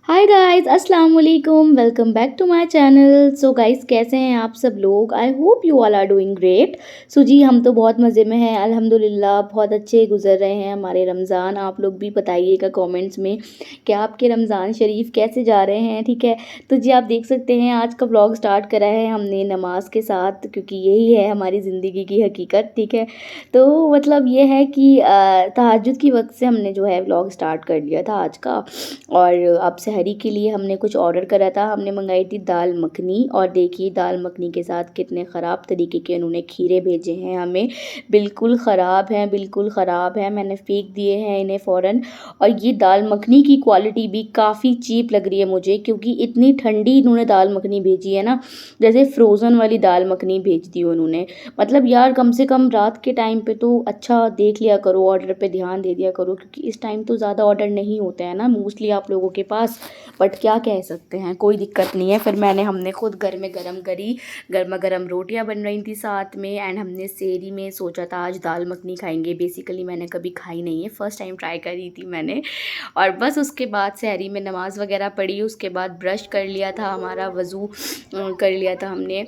हाय guys अस्सलाम वालेकुम welcome back to my channel. So guys कैसे हैं आप सब लोग। I hope you all are doing great. So जी हम तो बहुत मज़े में हैं अल्हम्दुलिल्लाह, बहुत अच्छे गुजर रहे हैं हमारे रमज़ान। आप लोग भी बताइएगा कमेंट्स में कि आपके रमज़ान शरीफ कैसे जा रहे हैं। ठीक है, तो जी आप देख सकते हैं आज का व्लॉग स्टार्ट करा है हमने नमाज के साथ, क्योंकि यही है हमारी ज़िंदगी की हकीकत। ठीक है, तो मतलब ये है कि तहज्जुद की वक्त से हमने जो है व्लॉग स्टार्ट कर लिया था आज का। और अब सहरी के लिए हमने कुछ ऑर्डर करा था, हमने मंगाई थी दाल मखनी। और देखिए दाल मखनी के साथ कितने ख़राब तरीके के उन्होंने खीरे भेजे हैं हमें, बिल्कुल ख़राब हैं, बिल्कुल ख़राब हैं। मैंने फेंक दिए हैं इन्हें फ़ौरन। और ये दाल मखनी की क्वालिटी भी काफ़ी चीप लग रही है मुझे, क्योंकि इतनी ठंडी इन्होंने दाल मखनी भेजी है ना, जैसे फ्रोज़न वाली दाल मखनी भेज दी उन्होंने। मतलब यार कम से कम रात के टाइम पे तो अच्छा देख लिया करो, ऑर्डर पे ध्यान दे दिया करो, क्योंकि इस टाइम तो ज़्यादा ऑर्डर नहीं होते हैं ना मोस्टली आप लोगों के पास। बट क्या कह सकते हैं, कोई दिक्कत नहीं है। फिर हमने खुद घर में गरम करी, गर्मा गर्म रोटियां बन रही थी साथ में। एंड हमने सेरी में सोचा था आज दाल मखनी खाएंगे। बेसिकली मैंने कभी खाई नहीं है, फर्स्ट टाइम ट्राई करी थी मैंने। और बस उसके बाद सहरी में नमाज़ वगैरह पढ़ी, उसके बाद ब्रश कर लिया था, हमारा वज़ू कर लिया था हमने।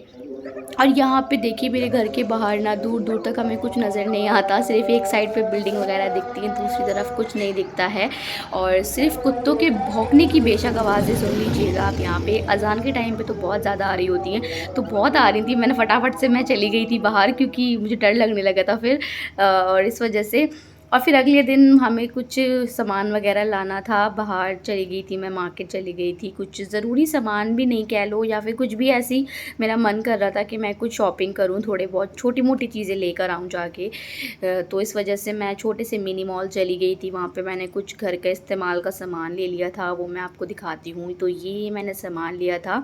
और यहाँ पे देखिए मेरे घर के बाहर ना दूर दूर तक हमें कुछ नज़र नहीं आता, सिर्फ एक साइड पे बिल्डिंग वगैरह दिखती हैं, दूसरी तरफ कुछ नहीं दिखता है। और सिर्फ कुत्तों के भौंकने की बेशक आवाज़ें सुन लीजिएगा आप यहाँ पे। अजान के टाइम पे तो बहुत ज़्यादा आ रही होती हैं, तो बहुत आ रही थी। मैंने फटाफट से मैं चली गई थी बाहर, क्योंकि मुझे डर लगने लगा था फिर और इस वजह से। और फिर अगले दिन हमें कुछ सामान वगैरह लाना था, बाहर चली गई थी मैं, मार्केट चली गई थी। कुछ ज़रूरी सामान भी नहीं कह लो, या फिर कुछ भी ऐसी मेरा मन कर रहा था कि मैं कुछ शॉपिंग करूं, थोड़े बहुत छोटी मोटी चीज़ें लेकर आऊं जाके। तो इस वजह से मैं छोटे से मिनी मॉल चली गई थी। वहाँ पे मैंने कुछ घर के इस्तेमाल का सामान ले लिया था, वो मैं आपको दिखाती हूँ। तो ये मैंने सामान लिया था।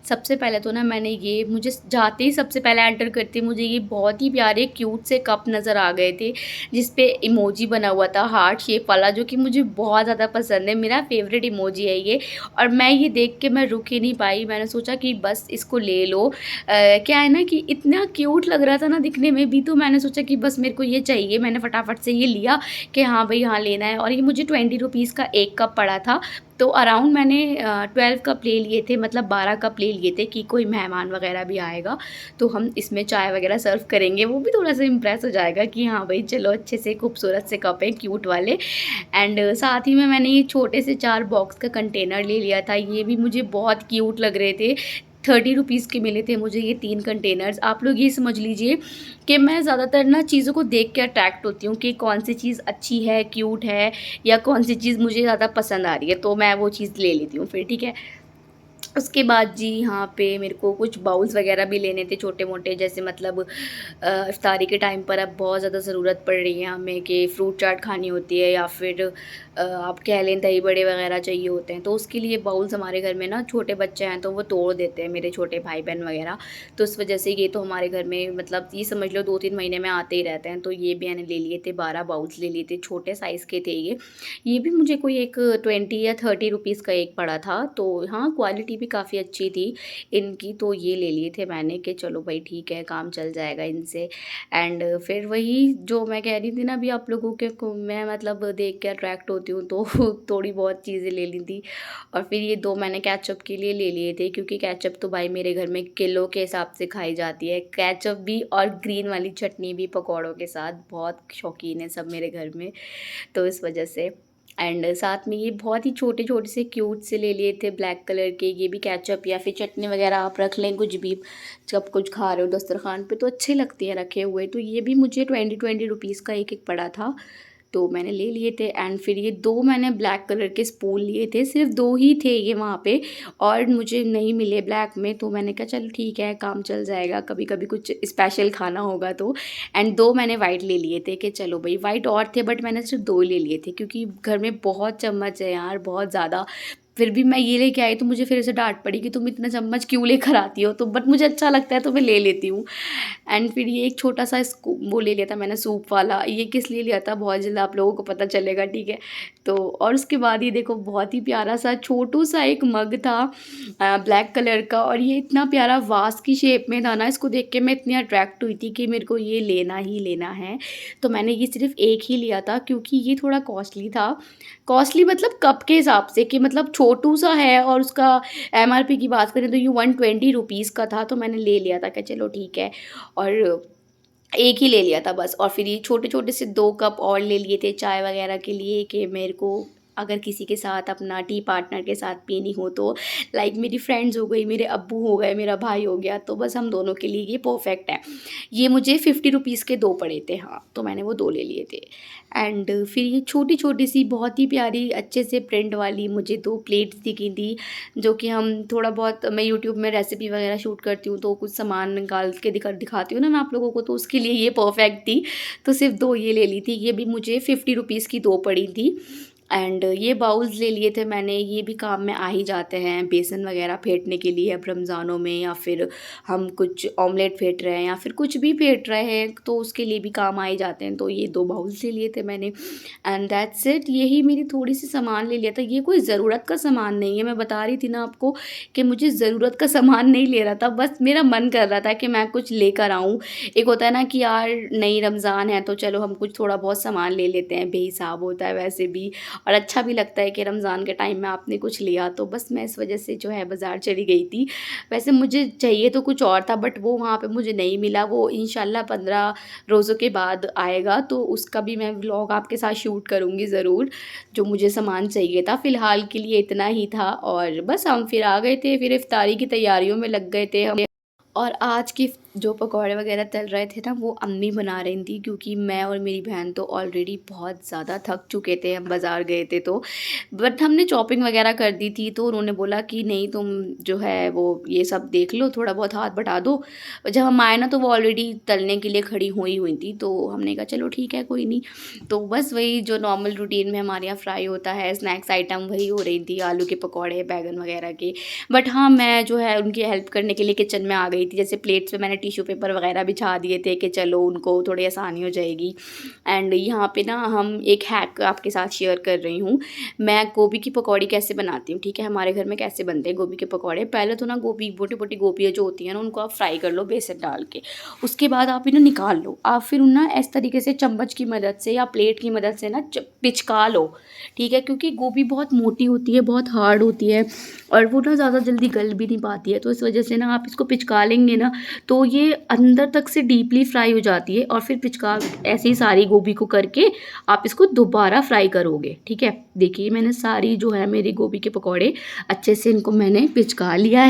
सबसे पहले तो ना मैंने ये, मुझे जाते ही सबसे पहले एंटर करते मुझे ये बहुत ही प्यारे क्यूट से कप नज़र आ गए थे, जिस पे इमोजी बना हुआ था हार्ट शेप वाला, जो कि मुझे बहुत ज़्यादा पसंद है, मेरा फेवरेट इमोजी है ये। और मैं ये देख के मैं रुक ही नहीं पाई, मैंने सोचा कि बस इसको ले लो। क्या है ना कि इतना क्यूट लग रहा था ना दिखने में भी, तो मैंने सोचा कि बस मेरे को ये चाहिए। मैंने फटाफट से ये लिया कि हाँ भाई हाँ लेना है। और ये मुझे 20 रुपीज़ का एक कप पड़ा था। तो अराउंड मैंने 12 कप ले लिए थे, मतलब 12 कप ले लिए थे कि कोई मेहमान वगैरह भी आएगा तो हम इसमें चाय वगैरह सर्व करेंगे, वो भी थोड़ा सा इम्प्रेस हो जाएगा कि हाँ भाई चलो अच्छे से खूबसूरत से कप हैं क्यूट वाले। एंड साथ ही में मैंने ये छोटे से 4 बॉक्स का कंटेनर ले लिया था, ये भी मुझे बहुत क्यूट लग रहे थे। 30 रुपीज़ के मिले थे मुझे ये 3 कंटेनर्स। आप लोग ये समझ लीजिए कि मैं ज़्यादातर ना चीज़ों को देख के अट्रैक्ट होती हूँ कि कौन सी चीज़ अच्छी है, क्यूट है, या कौन सी चीज़ मुझे ज़्यादा पसंद आ रही है, तो मैं वो चीज़ ले लेती हूँ फिर। ठीक है, उसके बाद जी यहाँ पे मेरे को कुछ बाउल्स वगैरह भी लेने थे छोटे मोटे, जैसे मतलब इफ्तारी के टाइम पर अब बहुत ज़्यादा ज़रूरत पड़ रही है हमें कि फ़्रूट चाट खानी होती है, या फिर आप कह लें दही बड़े वगैरह चाहिए होते हैं। तो उसके लिए बाउल्स हमारे घर में ना छोटे बच्चे हैं तो वो तोड़ देते हैं, मेरे छोटे भाई बहन वगैरह। तो उस वजह से ये तो हमारे घर में मतलब ये समझ लो 2-3 महीने में आते ही रहते हैं। तो ये भी मैंने ले लिए थे, 12 बाउल्स ले लिए थे, छोटे साइज़ के थे ये भी मुझे कोई एक 20 या 30 रुपीज़ का एक पड़ा था। तो हाँ क्वालिटी भी काफ़ी अच्छी थी इनकी, तो ये ले लिए थे मैंने कि चलो भाई ठीक है काम चल जाएगा इनसे। एंड फिर वही जो मैं कह रही थी ना अभी आप लोगों के को, मैं मतलब देख के अट्रैक्ट होती हूँ तो थोड़ी बहुत चीज़ें ले ली थी। और फिर ये 2 मैंने केचप के लिए ले लिए थे, क्योंकि केचप तो भाई मेरे घर में किलो के हिसाब से खाई जाती है, केचप भी और ग्रीन वाली चटनी भी पकौड़ों के साथ, बहुत शौकीन है सब मेरे घर में, तो इस वजह से। एंड साथ में ये बहुत ही छोटे छोटे से क्यूट से ले लिए थे ब्लैक कलर के, ये भी केचप या फिर चटनी वगैरह आप रख लें कुछ भी, जब कुछ खा रहे हो दस्तरखान पे तो अच्छे लगते हैं रखे हुए। तो ये भी मुझे 20 रुपीज़ का एक एक पड़ा था, तो मैंने ले लिए थे। एंड फिर ये 2 मैंने ब्लैक कलर के स्पून लिए थे, सिर्फ 2 ही थे ये वहाँ पे, और मुझे नहीं मिले ब्लैक में, तो मैंने कहा चलो ठीक है काम चल जाएगा, कभी कभी कुछ स्पेशल खाना होगा तो। एंड 2 मैंने वाइट ले लिए थे कि चलो भाई, वाइट और थे बट मैंने सिर्फ 2 ले लिए थे, क्योंकि घर में बहुत चम्मच है यार, बहुत ज़्यादा। फिर भी मैं ये लेके आई तो मुझे फिर से डांट पड़ी कि तुम इतना चम्मच क्यों लेकर आती हो, तो बट मुझे अच्छा लगता है तो मैं ले लेती हूँ। एंड फिर ये एक छोटा सा वो ले लिया था मैंने सूप वाला, ये किस लिए लिया था बहुत जल्द आप लोगों को पता चलेगा। ठीक है, तो और उसके बाद ये देखो बहुत ही प्यारा सा छोटू सा एक मग था ब्लैक कलर का, और ये इतना प्यारा वास की शेप में था ना, इसको देख के मैं इतनी अट्रैक्ट हुई थी कि मेरे को ये लेना ही लेना है। तो मैंने ये सिर्फ़ एक ही लिया था क्योंकि ये थोड़ा कॉस्टली था। कॉस्टली मतलब कप के हिसाब से कि मतलब छोटू सा है, और उसका एमआरपी की बात करें तो ये 120 रुपीज़ का था, तो मैंने ले लिया था कि चलो ठीक है। और एक ही ले लिया था बस, और फिर ये छोटे-छोटे से 2 कप और ले लिए थे चाय वग़ैरह के लिए कि मेरे को अगर किसी के साथ अपना टी पार्टनर के साथ पीनी हो तो, लाइक मेरी फ्रेंड्स हो गई, मेरे अब्बू हो गए, मेरा भाई हो गया, तो बस हम दोनों के लिए ये परफ़ेक्ट है। ये मुझे 50 रुपीज़ के 2 पड़े थे, हाँ, तो मैंने वो 2 ले लिए थे। एंड फिर ये छोटी-छोटी सी बहुत ही प्यारी अच्छे से प्रिंट वाली मुझे 2 प्लेट्स दिखी थी, जो कि हम थोड़ा बहुत मैं यूट्यूब में रेसिपी वग़ैरह शूट करती हूँ, तो कुछ सामान निकाल के दिखाती हूँ ना मैं आप लोगों को, तो उसके लिए ये परफ़ेक्ट थी। तो सिर्फ़ 2 ये ले ली थी, ये भी मुझे 50 रुपीज़ की 2 पड़ी थी। एंड ये बाउल्स ले लिए थे मैंने, ये भी काम में आ ही जाते हैं बेसन वगैरह फेंटने के लिए अब रमज़ानों में, या फिर हम कुछ ऑमलेट फेंट रहे हैं या फिर कुछ भी फेंट रहे हैं तो उसके लिए भी काम आ ही जाते हैं। तो ये 2 बाउल्स ले लिए थे मैंने, एंड दैट्स इट। यही मेरी थोड़ी-सी सामान ले लिया था। ये कोई ज़रूरत का सामान नहीं है, मैं बता रही थी ना आपको कि मुझे ज़रूरत का सामान नहीं ले रहा था, बस मेरा मन कर रहा था कि मैं कुछ लेकर आऊँ। एक होता है ना कि यार नहीं रमज़ान है तो चलो हम कुछ थोड़ा बहुत सामान ले लेते हैं, बेहिसाब होता है वैसे भी, और अच्छा भी लगता है कि रमज़ान के टाइम में आपने कुछ लिया, तो बस मैं इस वजह से जो है बाज़ार चली गई थी। वैसे मुझे चाहिए तो कुछ और था, बट वो वहाँ पे मुझे नहीं मिला, वो इंशाल्लाह 15 रोज़ों के बाद आएगा, तो उसका भी मैं व्लॉग आपके साथ शूट करूँगी ज़रूर, जो मुझे सामान चाहिए था। फ़िलहाल के लिए इतना ही था, और बस हम फिर आ गए थे, फिर इफ्तारी की तैयारियों में लग गए थे हम। और आज की जो पकौड़े वगैरह तल रहे थे ना, वो अम्मी बना रही थी, क्योंकि मैं और मेरी बहन तो ऑलरेडी बहुत ज़्यादा थक चुके थे, हम बाज़ार गए थे तो। बट हमने शॉपिंग वगैरह कर दी थी, तो उन्होंने बोला कि नहीं तुम जो है वो ये सब देख लो, थोड़ा बहुत हाथ बटा दो। जब हम आए ना तो वो ऑलरेडी तलने के लिए खड़ी हुई थी, तो हमने कहा चलो ठीक है कोई नहीं। तो बस वही जो नॉर्मल रूटीन में हमारे यहाँ फ्राई होता है, स्नैक्स आइटम वही हो रही थी, आलू के पकौड़े, बैगन वगैरह के। बट हाँ, मैं जो है उनकी हेल्प करने के लिए किचन में आ गई थी। जैसे प्लेट्स पे मैंने टिश्यू पेपर वगैरह बिछा दिए थे कि चलो उनको थोड़ी आसानी हो जाएगी। एंड यहाँ पे ना हम एक हैक आपके साथ शेयर कर रही हूँ। मैं गोभी की पकौड़ी कैसे बनाती हूँ, ठीक है? हमारे घर में कैसे बनते हैं गोभी के पकौड़े। पहले तो ना गोभी मोटी-मोटी गोभियाँ जो होती हैं ना, उनको आप फ्राई कर लो बेसन डाल के। उसके बाद आप इन्हें निकाल लो। आप फिर ना इस तरीके से चम्मच की मदद से या प्लेट की मदद से ना पिचका लो, ठीक है? क्योंकि गोभी बहुत मोटी होती है, बहुत हार्ड होती है, और वो ना ज़्यादा जल्दी गल भी नहीं पाती है। तो इस वजह से ना आप इसको पिचका लेंगे ना, तो ये अंदर तक से डीपली फ्राई हो जाती है, और फिर पिचका ऐसे ही सारी गोभी को करके आप इसको दोबारा फ्राई करोगे, ठीक है? देखिए मैंने सारी जो है मेरी गोभी के पकौड़े अच्छे से इनको मैंने पिचका लिया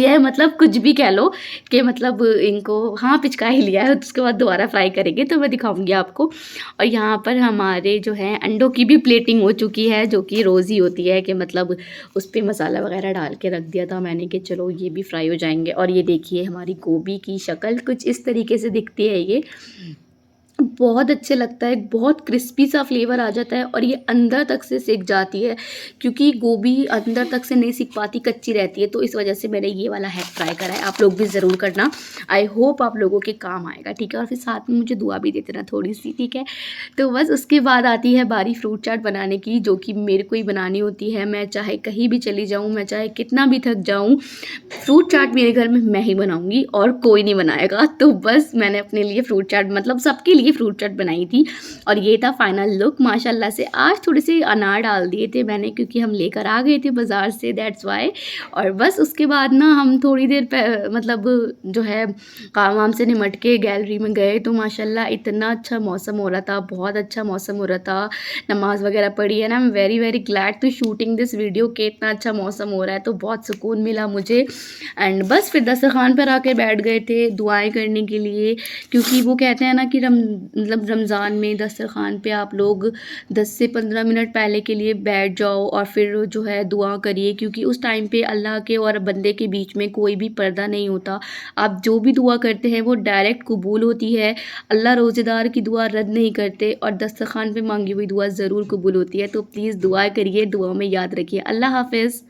है मतलब कुछ भी कह लो कि मतलब इनको हाँ पिचका ही लिया है। उसके बाद दोबारा फ्राई करेंगे तो मैं दिखाऊंगी आपको। और यहाँ पर हमारे जो है अंडों की भी प्लेटिंग हो चुकी है, जो कि रोज़ ही होती है कि मतलब उस पर मसाला वगैरह डाल के रख दिया था मैंने कि चलो ये भी फ्राई हो जाएंगे। और ये देखिए हमारी गोभी की शक्ल कुछ इस तरीके से दिखती है। ये बहुत अच्छे लगता है, बहुत क्रिस्पी सा फ्लेवर आ जाता है, और ये अंदर तक से सिक जाती है, क्योंकि गोभी अंदर तक से नहीं सिक पाती, कच्ची रहती है। तो इस वजह से मैंने ये वाला हैक ट्राई करा है, आप लोग भी ज़रूर करना। आई होप आप लोगों के काम आएगा, ठीक है? और फिर साथ में मुझे दुआ भी दे देना थोड़ी सी, ठीक है? तो बस उसके बाद आती है बारी फ्रूट चाट बनाने की, जो कि मेरे को ही बनानी होती है। मैं चाहे कहीं भी चली जाऊँ, मैं चाहे कितना भी थक जाऊँ, फ्रूट चाट मेरे घर में मैं ही बनाऊँगी और कोई नहीं बनाएगा। तो बस मैंने अपने लिए फ्रूट चाट मतलब सबके लिए फ्रूट चाट बनाई थी, और ये था फाइनल लुक माशाल्लाह से। आज थोड़े से अनार डाल दिए थे मैंने, क्योंकि हम लेकर आ गए थे बाज़ार से, दैट्स वाई। और बस उसके बाद ना हम थोड़ी देर मतलब जो है काम वाम से निमट के गैलरी में गए, तो माशाल्लाह इतना अच्छा मौसम हो रहा था, बहुत अच्छा मौसम हो रहा था। नमाज़ वगैरह पढ़ी है ना, I am very very glad to shooting this video कि इतना अच्छा मौसम हो रहा है, तो बहुत सुकून मिला मुझे। एंड बस फिर दस्तरखान पर आके बैठ गए थे दुआएं करने के लिए, क्योंकि वो कहते हैं ना कि मतलब रमज़ान में दस्तरखान पे आप लोग 10 से 15 मिनट पहले के लिए बैठ जाओ और फिर जो है दुआ करिए, क्योंकि उस टाइम पे अल्लाह के और बंदे के बीच में कोई भी पर्दा नहीं होता। आप जो भी दुआ करते हैं वो डायरेक्ट कबूल होती है। अल्लाह रोज़ेदार की दुआ रद्द नहीं करते, और दस्तरखान पे मांगी हुई दुआ ज़रूर कबूल होती है। तो प्लीज़ दुआ करिए, दुआ में याद रखिए। अल्लाह हाफ़िज़।